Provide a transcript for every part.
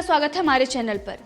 आपका स्वागत है हमारे चैनल पर।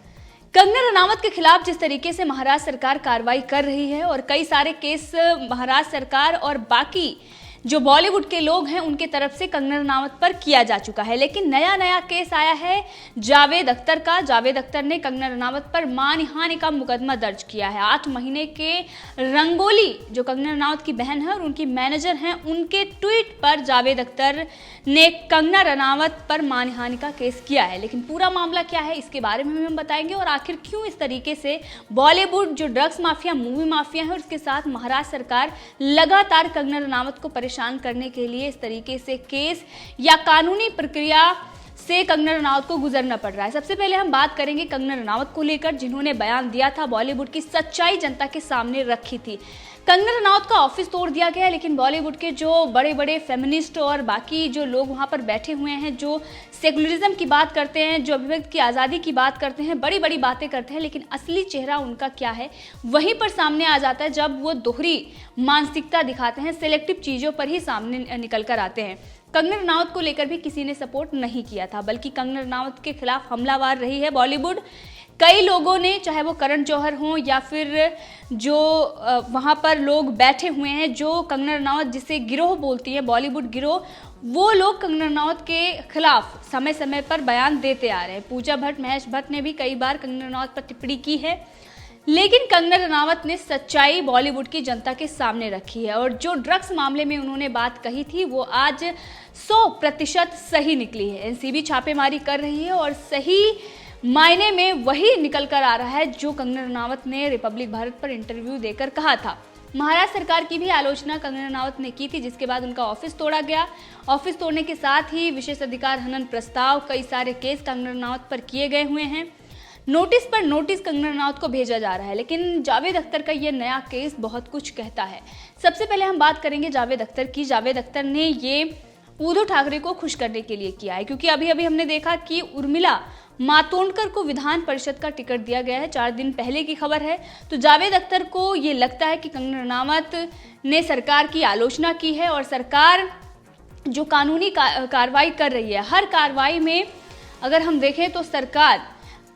कंगना रनावत के खिलाफ जिस तरीके से महाराष्ट्र सरकार कार्रवाई कर रही है और कई सारे केस महाराष्ट्र सरकार और बाकी जो बॉलीवुड के लोग हैं उनके तरफ से कंगना रनावत पर किया जा चुका है, लेकिन नया केस आया है जावेद अख्तर का। जावेद अख्तर ने कंगना रनावत पर मानहानि का मुकदमा दर्ज किया है। 8 महीने के रंगोली जो कंगना रनावत की बहन है और उनकी मैनेजर हैं, उनके ट्वीट पर जावेद अख्तर ने कंगना रनावत पर मानहानि का केस किया है। लेकिन पूरा मामला क्या है इसके बारे में हम बताएंगे और आखिर क्यों इस तरीके से बॉलीवुड जो ड्रग्स माफिया, मूवी माफिया है और उसके साथ महाराष्ट्र सरकार लगातार कंगना रनावत को परेशान करने के लिए इस तरीके से केस या कानूनी प्रक्रिया से कंगना रनावत को गुजरना पड़ रहा है। सबसे पहले हम बात करेंगे कंगना रनावत को लेकर, जिन्होंने बयान दिया था, बॉलीवुड की सच्चाई जनता के सामने रखी थी। कंगना रनावत का ऑफिस तोड़ दिया गया, लेकिन बॉलीवुड के जो बड़े बड़े फेमिनिस्ट और बाकी जो लोग वहां पर बैठे हुए हैं, जो सेकुलरिज्म की बात करते हैं, जो अभिव्यक्ति की आज़ादी की बात करते हैं, बड़ी बड़ी बातें करते हैं, लेकिन असली चेहरा उनका क्या है वहीं पर सामने आ जाता है जब वो दोहरी मानसिकता दिखाते हैं, सिलेक्टिव चीज़ों पर ही सामने निकल कर आते हैं। कंगना रनावत को लेकर भी किसी ने सपोर्ट नहीं किया था, बल्कि कंगना रनावत के खिलाफ हमलावर रही है बॉलीवुड। कई लोगों ने, चाहे वो करण जौहर हों या फिर जो वहाँ पर लोग बैठे हुए हैं, जो कंगना रनावत जिसे गिरोह बोलती है, बॉलीवुड गिरोह, वो लोग कंगना रनावत के खिलाफ समय समय पर बयान देते आ रहे हैं। पूजा भट्ट, महेश भट्ट ने भी कई बार कंगना रनावत पर टिप्पणी की है, लेकिन कंगना रनावत ने सच्चाई बॉलीवुड की जनता के सामने रखी है और जो ड्रग्स मामले में उन्होंने बात कही थी वो आज 100% सही निकली है। एनसीबी छापेमारी कर रही है और सही मायने में वही निकल कर आ रहा है जो कंगना रनावत ने रिपब्लिक भारत पर इंटरव्यू देकर कहा था। महाराष्ट्र सरकार की भी आलोचना कंगना रनावत ने की थी, जिसके बाद उनका ऑफिस तोड़ा गया। ऑफिस तोड़ने के साथ ही विशेष अधिकार हनन प्रस्ताव, कई सारे केस कंगना रनावत पर किए गए हुए हैं। नोटिस पर नोटिस कंगना रनावत को भेजा जा रहा है, लेकिन जावेद अख्तर का ये नया केस बहुत कुछ कहता है। सबसे पहले हम बात करेंगे जावेद अख्तर की। जावेद अख्तर ने ये उद्धव ठाकरे को खुश करने के लिए किया है, क्योंकि अभी अभी हमने देखा कि उर्मिला मातोंडकर को विधान परिषद का टिकट दिया गया है, 4 दिन पहले की खबर है। तो जावेद अख्तर को ये लगता है कि कंगना रनावत ने सरकार की आलोचना की है और सरकार जो कानूनी कार्रवाई कर रही है, हर कार्रवाई में अगर हम देखें तो सरकार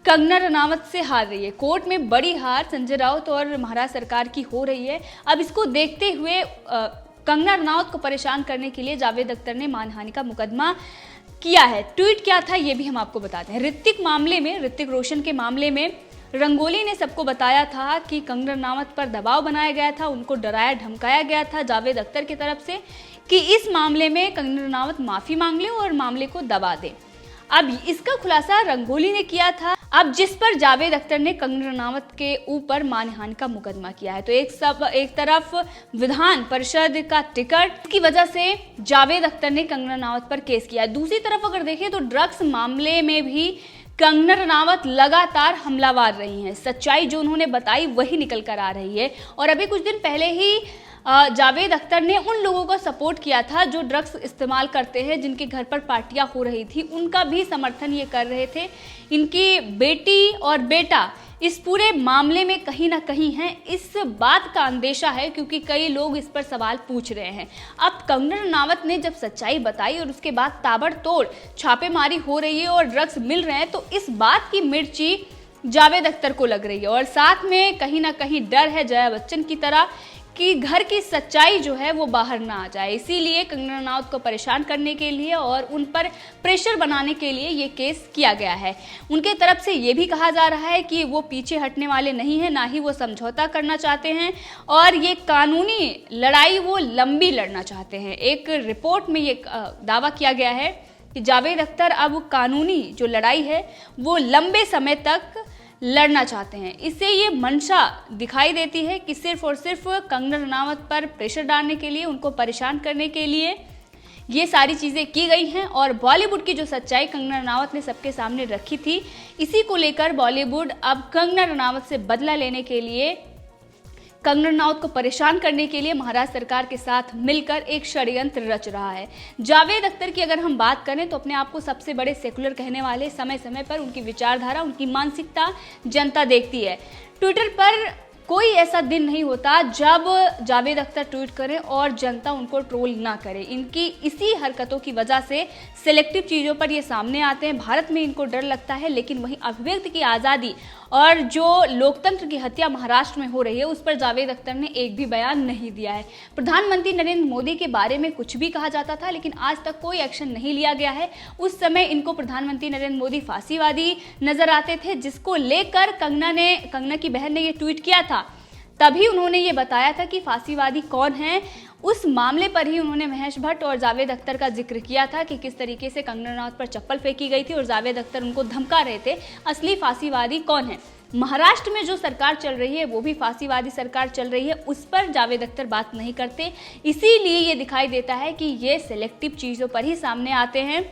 कंगना रनावत से हार रही है। कोर्ट में बड़ी हार संजय राउत और महाराष्ट्र सरकार की हो रही है। अब इसको देखते हुए कंगना रनावत को परेशान करने के लिए जावेद अख्तर ने मानहानि का मुकदमा किया है। ट्वीट क्या था ये भी हम आपको बताते हैं। ऋतिक रोशन के मामले में रंगोली ने सबको बताया था कि कंगना रनावत पर दबाव बनाया गया था, उनको डराया धमकाया गया था जावेद अख्तर की तरफ से कि इस मामले में कंगना रनावत माफी मांग ले और मामले को दबा दे। अब इसका खुलासा रंगोली ने किया था, अब जिस पर जावेद अख्तर ने कंगना रनावत के ऊपर मानहानि का मुकदमा किया है। तो एक तरफ विधान परिषद का टिकट की वजह से जावेद अख्तर ने कंगना रनावत पर केस किया है। दूसरी तरफ अगर देखें तो ड्रग्स मामले में भी कंगना रनावत लगातार हमलावर रही हैं। सच्चाई जो उन्होंने बताई वही निकल कर आ रही है और अभी कुछ दिन पहले ही जावेद अख्तर ने उन लोगों का सपोर्ट किया था जो ड्रग्स इस्तेमाल करते हैं, जिनके घर पर पार्टियां हो रही थी, उनका भी समर्थन ये कर रहे थे। इनकी बेटी और बेटा इस पूरे मामले में कहीं ना कहीं हैं, इस बात का अंदेशा है, क्योंकि कई लोग इस पर सवाल पूछ रहे हैं। अब कंगना रनावत ने जब सच्चाई बताई और उसके बाद ताबड़तोड़ छापेमारी हो रही है और ड्रग्स मिल रहे हैं, तो इस बात की मिर्ची जावेद अख्तर को लग रही है और साथ में कहीं ना कहीं डर है जया बच्चन की तरह कि घर की सच्चाई जो है वो बाहर ना आ जाए। इसीलिए कंगना रनावत को परेशान करने के लिए और उन पर प्रेशर बनाने के लिए ये केस किया गया है। उनके तरफ से ये भी कहा जा रहा है कि वो पीछे हटने वाले नहीं हैं, ना ही वो समझौता करना चाहते हैं और ये कानूनी लड़ाई वो लंबी लड़ना चाहते हैं। एक रिपोर्ट में ये दावा किया गया है कि जावेद अख्तर अब कानूनी जो लड़ाई है वो लंबे समय तक लड़ना चाहते हैं। इससे ये मंशा दिखाई देती है कि सिर्फ और सिर्फ कंगना रनावत पर प्रेशर डालने के लिए, उनको परेशान करने के लिए ये सारी चीज़ें की गई हैं और बॉलीवुड की जो सच्चाई कंगना रनावत ने सबके सामने रखी थी, इसी को लेकर बॉलीवुड अब कंगना रनावत से बदला लेने के लिए, कंगना रनावत को परेशान करने के लिए महाराष्ट्र सरकार के साथ मिलकर एक षड्यंत्र रच रहा है। जावेद अख्तर की अगर हम बात करें तो अपने आप को सबसे बड़े सेकुलर कहने वाले, समय समय पर उनकी विचारधारा, उनकी मानसिकता जनता देखती है। ट्विटर पर कोई ऐसा दिन नहीं होता जब जावेद अख्तर ट्वीट करें और जनता उनको ट्रोल ना करे। इनकी इसी हरकतों की वजह से सिलेक्टिव चीज़ों पर ये सामने आते हैं। भारत में इनको डर लगता है, लेकिन वहीं अभिव्यक्ति की आज़ादी और जो लोकतंत्र की हत्या महाराष्ट्र में हो रही है उस पर जावेद अख्तर ने एक भी बयान नहीं दिया है। प्रधानमंत्री नरेंद्र मोदी के बारे में कुछ भी कहा जाता था, लेकिन आज तक कोई एक्शन नहीं लिया गया है। उस समय इनको प्रधानमंत्री नरेंद्र मोदी फांसीवादी नजर आते थे, जिसको लेकर कंगना की बहन ने ये ट्वीट किया था। तभी उन्होंने ये बताया था कि फांसीवादी कौन है। उस मामले पर ही उन्होंने महेश भट्ट और जावेद अख्तर का जिक्र किया था कि किस तरीके से कंगना रनावत पर चप्पल फेंकी गई थी और जावेद अख्तर उनको धमका रहे थे। असली फांसीवादी कौन है? महाराष्ट्र में जो सरकार चल रही है वो भी फांसीवादी सरकार चल रही है, उस पर जावेद अख्तर बात नहीं करते। इसीलिए ये दिखाई देता है कि ये सिलेक्टिव चीज़ों पर ही सामने आते हैं।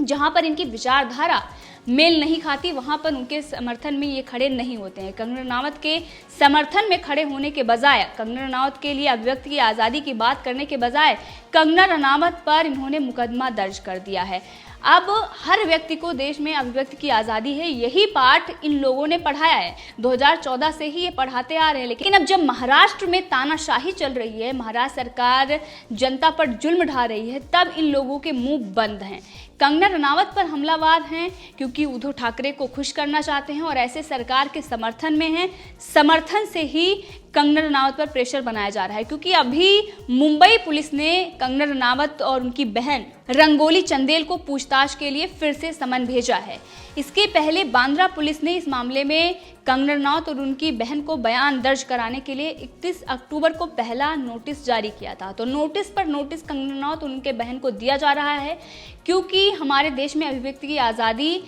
जहां पर इनकी विचारधारा मेल नहीं खाती वहां पर उनके समर्थन में ये खड़े नहीं होते हैं। कंगना रनावत के समर्थन में खड़े होने के बजाय, कंगना रनावत के लिए अभिव्यक्ति की आज़ादी की बात करने के बजाय कंगना रनावत पर इन्होंने मुकदमा दर्ज कर दिया है। अब हर व्यक्ति को देश में अभिव्यक्ति की आज़ादी है, यही पाठ इन लोगों ने पढ़ाया है। 2014 से ही ये पढ़ाते आ रहे हैं। लेकिन अब जब महाराष्ट्र में तानाशाही चल रही है, महाराष्ट्र सरकार जनता पर जुल्म ढा रही है, तब इन लोगों के मुंह बंद हैं। कंगना रनावत पर हमलावर हैं क्योंकि उद्धव ठाकरे को खुश करना चाहते हैं और ऐसे सरकार के समर्थन में हैं। समर्थन से ही कंगना रनावत पर प्रेशर बनाया जा रहा है, क्योंकि अभी मुंबई पुलिस ने कंगना रनावत और उनकी बहन रंगोली चंदेल को पूछताछ के लिए फिर से समन भेजा है। इसके पहले बांद्रा पुलिस ने इस मामले में कंगना रनावत और उनकी बहन को बयान दर्ज कराने के लिए 31 अक्टूबर को पहला नोटिस जारी किया था। तो नोटिस पर नोटिस कंगना रनावत और उनके बहन को दिया जा रहा है, क्योंकि हमारे देश में अभिव्यक्ति की आज़ादी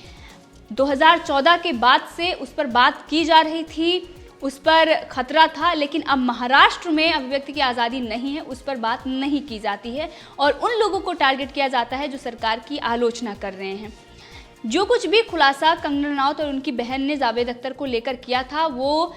2014 के बाद से उस पर बात की जा रही थी, उस पर खतरा था। लेकिन अब महाराष्ट्र में अभिव्यक्ति की आज़ादी नहीं है, उस पर बात नहीं की जाती है और उन लोगों को टारगेट किया जाता है जो सरकार की आलोचना कर रहे हैं। जो कुछ भी खुलासा कंगना रनावत और उनकी बहन ने जावेद अख्तर को लेकर किया था वो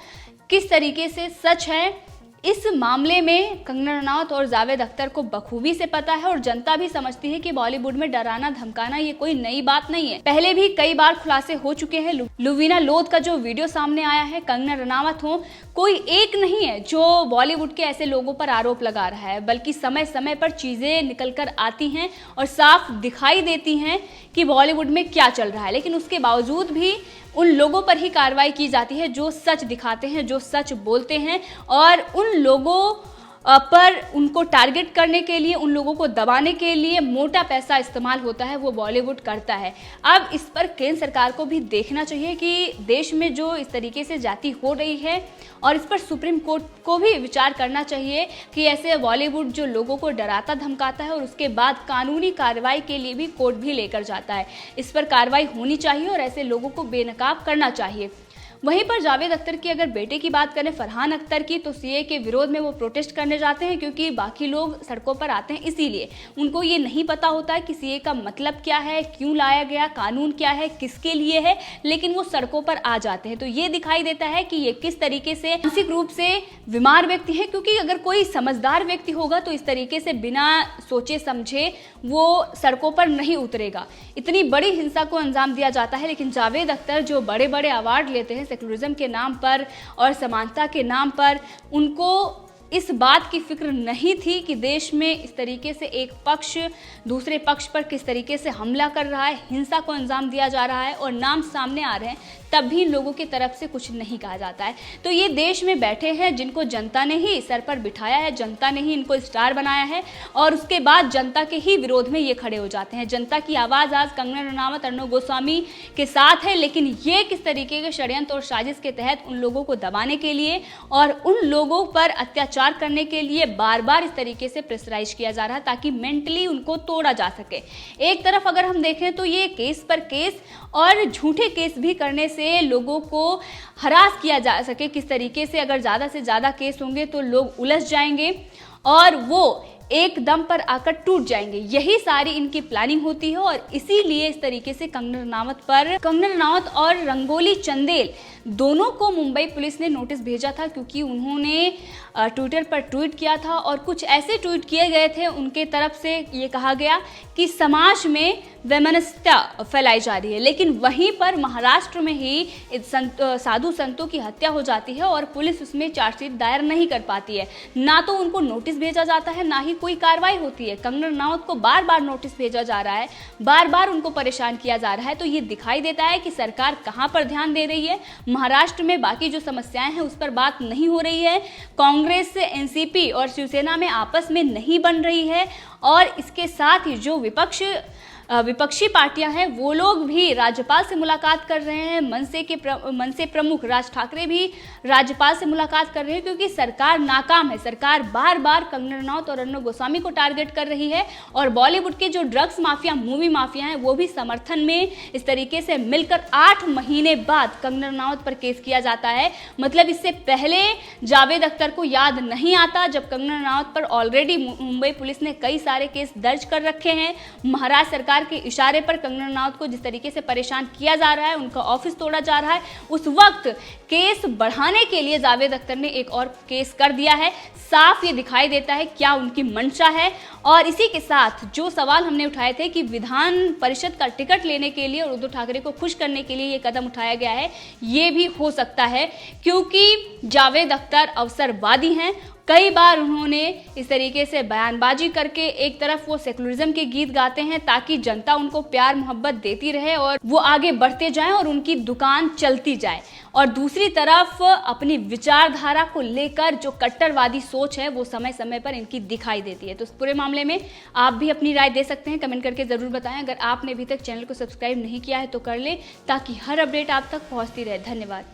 किस तरीके से सच है, इस मामले में कंगना रनावत और जावेद अख्तर को बखूबी से पता है और जनता भी समझती है कि बॉलीवुड में डराना धमकाना ये कोई नई बात नहीं है। पहले भी कई बार खुलासे हो चुके हैं। लुवीना लोध का जो वीडियो सामने आया है, कंगना रनावत हो, कोई एक नहीं है जो बॉलीवुड के ऐसे लोगों पर आरोप लगा रहा है, बल्कि समय समय पर चीजें निकल कर आती हैं और साफ दिखाई देती हैं कि बॉलीवुड में क्या चल रहा है। लेकिन उसके बावजूद भी उन लोगों पर ही कार्रवाई की जाती है जो सच दिखाते हैं, जो सच बोलते हैं, और उन लोगों पर उनको टारगेट करने के लिए, उन लोगों को दबाने के लिए मोटा पैसा इस्तेमाल होता है, वो बॉलीवुड करता है। अब इस पर केंद्र सरकार को भी देखना चाहिए कि देश में जो इस तरीके से जाति हो रही है, और इस पर सुप्रीम कोर्ट को भी विचार करना चाहिए कि ऐसे बॉलीवुड जो लोगों को डराता धमकाता है और उसके बाद कानूनी कार्रवाई के लिए भी कोर्ट भी लेकर जाता है, इस पर कार्रवाई होनी चाहिए और ऐसे लोगों को बेनकाब करना चाहिए। वहीं पर जावेद अख्तर की अगर बेटे की बात करें, फरहान अख्तर की, तो सीए के विरोध में वो प्रोटेस्ट करने जाते हैं, क्योंकि बाकी लोग सड़कों पर आते हैं इसीलिए। उनको ये नहीं पता होता है कि सीए का मतलब क्या है, क्यों लाया गया, कानून क्या है, किसके लिए है, लेकिन वो सड़कों पर आ जाते हैं। तो ये दिखाई देता है कि ये किस तरीके से मानसिक रूप से बीमार व्यक्ति है, क्योंकि अगर कोई समझदार व्यक्ति होगा तो इस तरीके से बिना सोचे समझे वो सड़कों पर नहीं उतरेगा। इतनी बड़ी हिंसा को अंजाम दिया जाता है, लेकिन जावेद अख्तर जो बड़े बड़े अवार्ड लेते हैं सेकुलरिज्म के नाम पर और समानता के नाम पर, उनको इस बात की फिक्र नहीं थी कि देश में इस तरीके से एक पक्ष दूसरे पक्ष पर किस तरीके से हमला कर रहा है, हिंसा को अंजाम दिया जा रहा है और नाम सामने आ रहे हैं, तब भी लोगों की तरफ से कुछ नहीं कहा जाता है। तो ये देश में बैठे हैं जिनको जनता ने ही सर पर बिठाया है, जनता ने ही इनको स्टार बनाया है, और उसके बाद जनता के ही विरोध में ये खड़े हो जाते हैं। जनता की आवाज़ आज कंगना रनावत, अर्णव गोस्वामी के साथ है, लेकिन ये किस तरीके के षड्यंत्र और साजिश के तहत उन लोगों को दबाने के लिए और उन लोगों पर अत्याचार करने के लिए बार बार इस तरीके से प्रेशराइज किया जा रहा है, ताकि मेंटली उनको तोड़ा जा सके। एक तरफ अगर हम देखें तो ये केस पर केस और झूठे केस भी करने से लोगों को हरास किया जा सके, किस तरीके से अगर ज़्यादा से ज़्यादा केस होंगे तो लोग उलझ जाएंगे और वो एक दम पर आकर टूट जाएंगे। यही सारी इनकी प्लानिंग होती है और इसीलिए इस तरीके से कंगना रनावत और रंगोली चंदेल दोनों को मुंबई पुलिस ने नोटिस भेजा था, क्योंकि उन्होंने ट्विटर पर ट्वीट किया था और कुछ ऐसे ट्वीट किए गए थे उनके तरफ से। ये कहा गया कि समाज में वैमनस्यता फैलाई जा रही है, लेकिन वहीं पर महाराष्ट्र में ही साधु संतों की हत्या हो जाती है और पुलिस उसमें चार्जशीट दायर नहीं कर पाती है। ना तो उनको नोटिस भेजा जाता है, ना ही कोई कार्रवाई होती है। कंगना रनावत को बार बार नोटिस भेजा जा रहा है, बार बार उनको परेशान किया जा रहा है। तो ये दिखाई देता है कि सरकार कहां पर ध्यान दे रही है। महाराष्ट्र में बाकी जो समस्याएं हैं उस पर बात नहीं हो रही है। कांग्रेस, एनसीपी और शिवसेना में आपस में नहीं बन रही है और इसके साथ ही जो विपक्षी पार्टियां हैं वो लोग भी राज्यपाल से मुलाकात कर रहे हैं। मनसे प्रमुख राज ठाकरे भी राज्यपाल से मुलाकात कर रहे हैं, क्योंकि सरकार नाकाम है। सरकार बार बार कंगना रनावत और अर्नब गोस्वामी को टारगेट कर रही है और बॉलीवुड के जो ड्रग्स माफिया, मूवी माफिया हैं, वो भी समर्थन में इस तरीके से मिलकर 8 महीने बाद कंगना रनावत पर केस किया जाता है। मतलब इससे पहले जावेद अख्तर को याद नहीं आता, जब कंगना रनावत पर ऑलरेडी मुंबई पुलिस ने कई सारे केस दर्ज कर रखे हैं। महाराष्ट्र सरकार के इशारे पर कंगना रनावत को जिस तरीके से परेशान किया जा रहा है, उनका ऑफिस तोड़ा जा रहा है, उस वक्त केस बढ़ाने के लिए जावेद अख्तर ने एक और केस कर दिया है। साफ ये दिखाई देता है क्या उनकी मंशा है। और इसी के साथ जो सवाल हमने उठाए थे कि विधान परिषद का टिकट लेने के लिए और उद्धव ठाकरे को खुश करने के लिए ये कदम उठाया गया है, ये भी हो सकता है, क्योंकि जावेद अख्तर अवसरवादी हैं। कई बार उन्होंने इस तरीके से बयानबाजी करके एक तरफ वो सेकुलरिज्म के गीत गाते हैं ताकि जनता उनको प्यार मोहब्बत देती रहे और वो आगे बढ़ते जाएं और उनकी दुकान चलती जाए, और दूसरी तरफ अपनी विचारधारा को लेकर जो कट्टरवादी सोच है वो समय समय पर इनकी दिखाई देती है। तो इस पूरे मामले में आप भी अपनी राय दे सकते हैं, कमेंट करके ज़रूर बताएं। अगर आपने अभी तक चैनल को सब्सक्राइब नहीं किया है तो कर लें, ताकि हर अपडेट आप तक पहुँचती रहे। धन्यवाद।